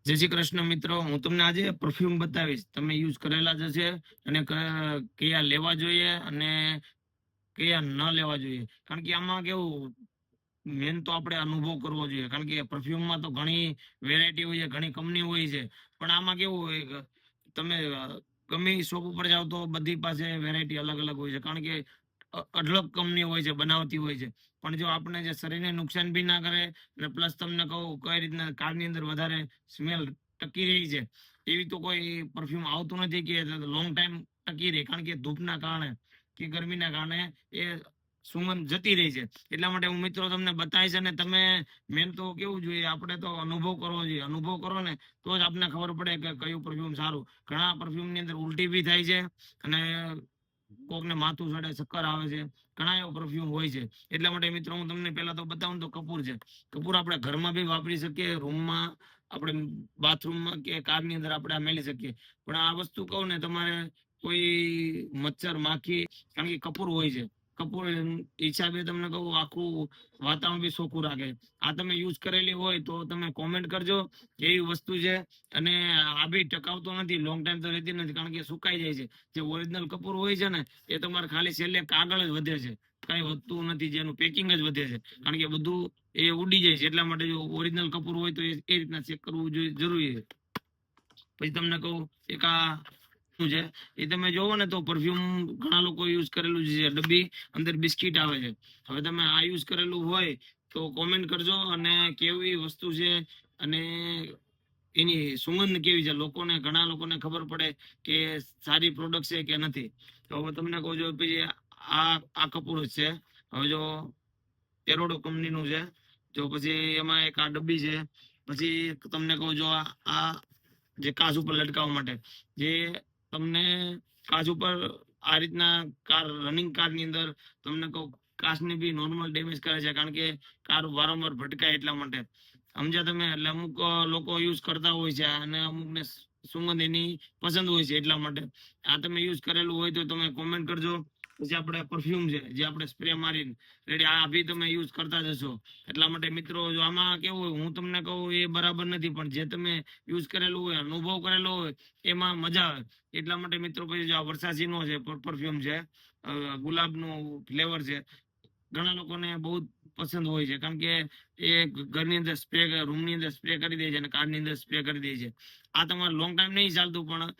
જય શ્રી કૃષ્ણ મિત્રો, હું તમને આજે પરફ્યુમ બતાવીશ. તમે યુઝ કરેલા જ હશે અને કયા લેવા જોઈએ અને કયા ન લેવા જોઈએ. કારણ કે આમાં કેવું, મેન તો આપણે અનુભવ કરવો જોઈએ. કારણ કે પરફ્યુમમાં તો ઘણી વેરાયટી હોય છે, ઘણી કંપની હોય છે. પણ આમાં કેવું હોય કે તમે ગમે શોપ ઉપર જાઓ તો બધી પાસે વેરાયટી અલગ અલગ હોય છે. કારણ કે અઢળક કંપની હોય છે, બનાવતી હોય છે. પણ જો આપણે જે શરીરને નુકસાન બી ના કરે અને પ્લસ તમને કહું કઈ રીતના કારની અંદર વધારે સ્મેલ ટકી રહી છે, એવી તો કોઈ પરફ્યુમ આવતું નથી કે લોંગ ટાઈમ ટકી રહે. કારણ કે ધૂપના કારણે કે ગરમીના કારણે એ સુગંધ જતી રહી છે. એટલા માટે હું મિત્રો તમને બતાવીશ. અને તમે મેન તો કેવું જોઈએ, આપણે તો અનુભવ કરવો જોઈએ. અનુભવ કરો ને તો જ આપને ખબર પડે કે કયું પરફ્યુમ સારું. ઘણા પરફ્યુમ ની અંદર ઉલટી બી થાય છે અને કોકને માથું ચડે, ચક્કર આવે છે. ઘણા એવા પરફ્યુમ હોય છે. એટલા માટે મિત્રો હું તમને પહેલા તો બતાવું તો કપૂર છે. કપૂર આપણે ઘરમાં બી વાપરી શકીએ, રૂમમાં, આપણે બાથરૂમમાં કે કારની અંદર આપણે આ મેલી શકીએ. પણ આ વસ્તુ કહું ને, તમારે કોઈ મચ્છર માખી, કારણ કે કપૂર હોય છે, કપૂર હિસાબે તમને કહું આખું વાતાવરણ બી ચોખ્ખું રાખે. આ તમે યુઝ કરેલી હોય તો તમે કોમેન્ટ કરજો કેવી વસ્તુ છે. અને આ બી ટકાવતો નથી, લોંગ ટાઈમ તો રહેતી નથી, કારણ કે સુકાઈ જાય છે. જે ઓરિજિનલ કપૂર હોય છે ને, એ તમારે ખાલી છેલ્લે કાગળ જ વધે છે, કઈ વધતું નથી, જેનું પેકિંગ જ વધે છે. કારણ કે બધું એ ઉડી જાય છે. એટલા માટે જો ઓરિજિનલ કપૂર હોય તો એ રીતના ચેક કરવું જોઈએ, જરૂરી છે. પછી તમને કહું એક આ શું છે, એ તમે જોવો ને તો પરફ્યુમ ઘણા લોકો યુઝ કરેલું છે, ડબ્બી અંદર બિસ્કિટ આવે છે. હવે તમે આ યુઝ કરેલું હોય તો કોમેન્ટ કરજો અને કેવી વસ્તુ છે અને એની સુગંધ કેવી છે. ઘણા લોકોને ખબર પડે કે સારી પ્રોડક્ટ છે કે નથી. તો હવે તમને કહું છું, પછી આ કપૂર છે. હવે જો એરોડો કંપનીનું છે. જો પછી એમાં એક આ ડબ્બી છે. પછી તમને કહું, જો આ જે કાચ ઉપર લટકાવવા માટે, જે તમને કાચ ઉપર આ રીતના કાર, રનિંગ કારની અંદર તમને કહું કાચને બી નોર્મલ ડેમેજ કરે છે. કારણ કે કાર વારંવાર ભટકાય એટલા માટે, સમજ્યા તમે? એટલે અમુક લોકો યુઝ કરતા હોય છે અને અમુકને સુગંધ એની પસંદ હોય છે. એટલા માટે આ તમે યુઝ કરેલું હોય તો તમે કોમેન્ટ કરજો. પછી આપણે પરફ્યુમ છે, જે આપણે સ્પ્રે મારીને રેડી, આ બી તમે યુઝ કરતા જશો. એટલા માટે મિત્રો, જો આમાં કેવું હોય, હું તમને કહું એ બરાબર નથી, પણ જે તમે યુઝ કરેલું હોય, અનુભવ કરેલો હોય, એમાં મજા આવે. એટલા માટે મિત્રો, પછી જો આ વર્ષાસીનો છે પરફ્યુમ છે, ગુલાબનું ફ્લેવર છે, ઘણા લોકોને બહુ પસંદ હોય છે. કારણ કે એ ઘરની અંદર સ્પ્રે, રૂમની અંદર સ્પ્રે કરી દે છે અને કારની અંદર સ્પ્રે કરી દે છે. આ તમારે લોંગ ટાઈમ નહીં ચાલતું, પણ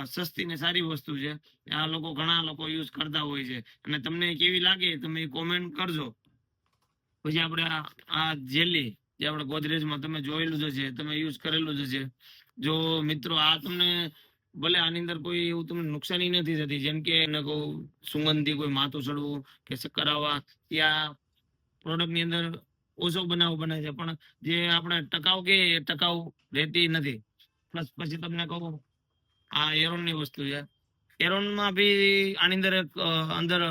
સસ્તી ને સારી વસ્તુ છે. આ ઘણા લોકો યુઝ કરતા હોય છે. અને તમને કેવી લાગે તમે કોમેન્ટ કરજો. પછી આપણે આ જેલી, જે આપણે ગોદરેજમાં તમે જોયેલું જ હશે, તમે યુઝ કરેલું જ હશે. જો મિત્રો આ તમને, ભલે આની અંદર કોઈ એવું તમને નુકસાની નથી થતી, જેમ કે એને કહું સુગંધથી કોઈ માથું ચડવું કે ચક્કર આવવા, ત્યાં પ્રોડક્ટ ની અંદર ઓછો બનાવ બને છે. પણ જે આપણે ટકાઉ કે ટકાઉ રહેતી નથી. પ્લસ પછી તમને કહું આ એરોન ની વસ્તુ છે. એરોન માં બી આની અંદર એક અંદર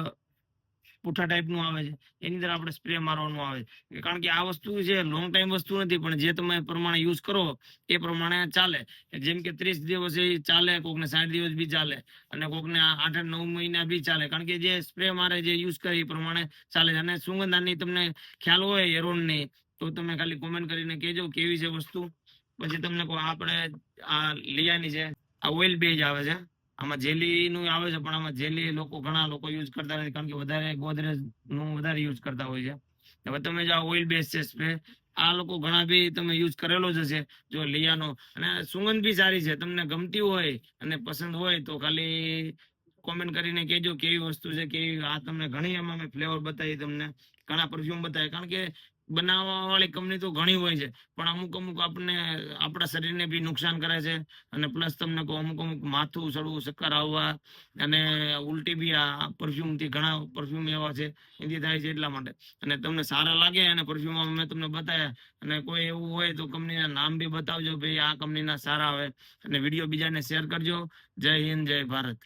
પૂઠા ટાઈપનું આવે છે, એની અંદર આપણે સ્પ્રે મારવાનું આવે છે. કારણ કે આ વસ્તુ છે લોંગ ટાઈમ વસ્તુ નથી, પણ જે તમે પ્રમાણે યુઝ કરો એ પ્રમાણે ચાલે. જેમ કે 30 દિવસ એ ચાલે, કોકને 60 દિવસ બી ચાલે, અને કોકને 8-9 મહિના બી ચાલે. કારણ કે જે સ્પ્રે મારે, જે યુઝ કરે એ પ્રમાણે ચાલે છે. અને સુગંધાની તમને ખ્યાલ હોય એરોનની, તો તમે ખાલી કોમેન્ટ કરીને કહેજો કેવી છે વસ્તુ. પછી તમને કહો, આપણે આ લિયાની છે, આ ઓઇલ બેઝ આવે છે. આમાં જેલી નું આવે છે, પણ આમાં જેલી ઘણા લોકો યુઝ કરતા નથી, કારણ કે વધારે ગોદરેજ નું વધારે યુઝ કરતા હોય છે. હવે તમે જો ઓઇલ બેઝ છે સ્પ્રે, આ લોકો ઘણા બી તમે યુઝ કરેલો જ હશે, જો લિયાનો. અને સુગંધ બી સારી છે. તમને ગમતી હોય અને પસંદ હોય તો ખાલી કોમેન્ટ કરીને કહેજો કેવી વસ્તુ છે, કેવી. આ તમને ઘણી એમાં મેં ફ્લેવર બતાવી, તમને ઘણા પરફ્યુમ બતાવે. કારણ કે બનાવવા વાળી કંપની તો ઘણી હોય છે, પણ અમુક અમુક આપણને આપણા શરીરને બી નુકસાન કરે છે. અને પ્લસ તમને કહું, અમુક અમુક માથું ચડવું, ચક્કર આવવા અને ઉલટી બી આ પરફ્યુમ થી, ઘણા પરફ્યુમ એવા છે એથી થાય છે. એટલા માટે, અને તમને સારા લાગે અને પરફ્યુમ મેં તમને બતાવ્યા, અને કોઈ એવું હોય તો કંપનીના નામ બી બતાવજો, ભાઈ આ કંપનીના સારા આવે. અને વિડીયો બીજાને શેર કરજો. જય હિન્દ, જય ભારત.